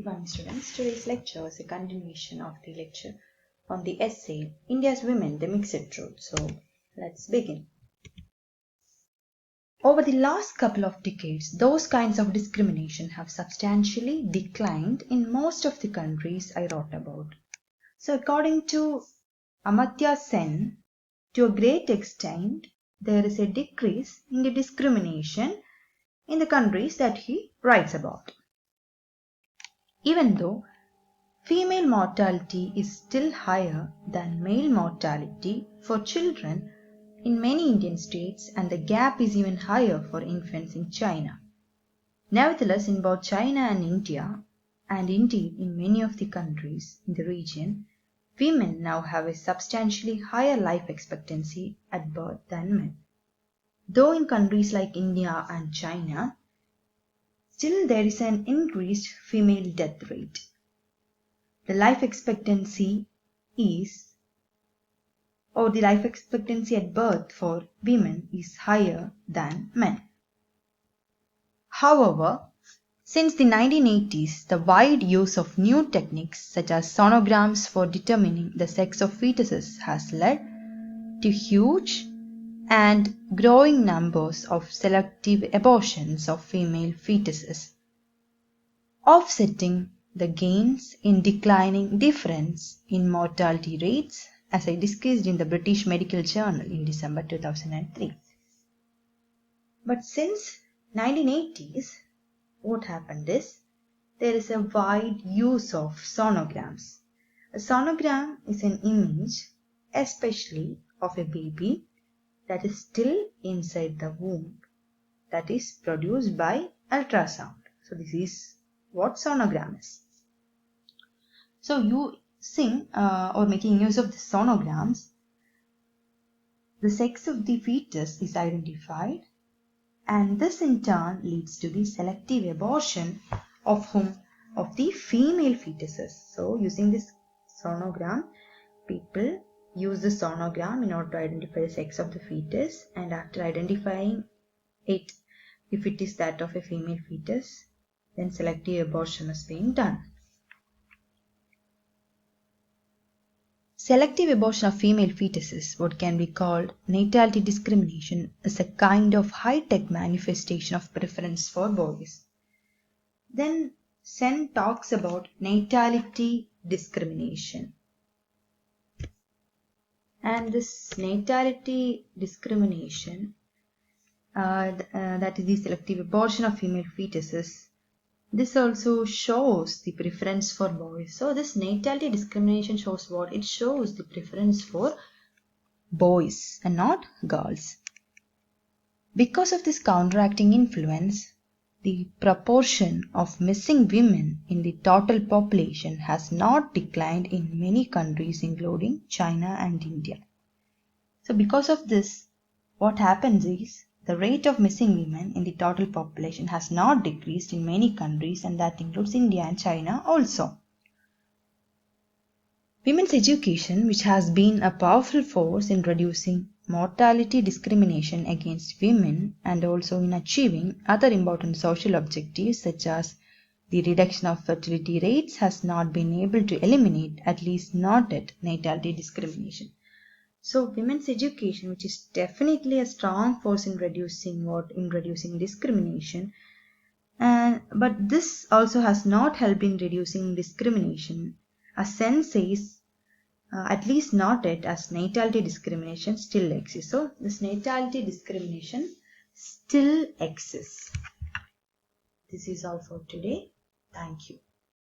morning students. Today's lecture is a continuation of the lecture on the essay India's Women, the Mixed Truth. So let's begin. Over the last couple of decades, those kinds of discrimination have substantially declined in most of the countries I wrote about. So according to Amartya Sen, to a great extent, there is a decrease in the discrimination in the countries that he writes about. Even though female mortality is still higher than male mortality for children in many Indian states, and the gap is even higher for infants in China. Nevertheless, in both China and India, and indeed in many of the countries in the region, women now have a substantially higher life expectancy at birth than men. Though in countries like India and China, still there is an increased female death rate. The life expectancy at birth for women is higher than men. However, since the 1980s, the wide use of new techniques such as sonograms for determining the sex of fetuses has led to huge and growing numbers of selective abortions of female fetuses, offsetting the gains in declining difference in mortality rates, as I discussed in the British Medical Journal in December 2003. But since 1980s, what happened is there is a wide use of sonograms. A sonogram is an image, especially of a baby that is still inside the womb, that is produced by ultrasound. So this is what sonogram is. So using or making use of the sonograms, the sex of the fetus is identified, and this in turn leads to the selective abortion of the female fetuses. So using this sonogram, people use the sonogram in order to identify the sex of the fetus, and after identifying it, if it is that of a female fetus, then selective abortion is being done. Selective abortion of female fetuses, what can be called natality discrimination, is a kind of high-tech manifestation of preference for boys. Then Sen talks about natality discrimination. And this natality discrimination, that is the selective abortion of female fetuses, this also shows the preference for boys. So this natality discrimination shows what? It shows the preference for boys and not girls. Because of this counteracting influence, the proportion of missing women in the total population has not declined in many countries including China and India. So because of this, what happens is the rate of missing women in the total population has not decreased in many countries, and that includes India and China also. Women's education, which has been a powerful force in reducing mortality discrimination against women and also in achieving other important social objectives such as the reduction of fertility rates, has not been able to eliminate, at least not yet, natality discrimination. So women's education, which is definitely a strong force in reducing discrimination, but this also has not helped in reducing discrimination. As Sen says, at least not yet, as natality discrimination still exists. So this natality discrimination still exists. This is all for today. Thank you.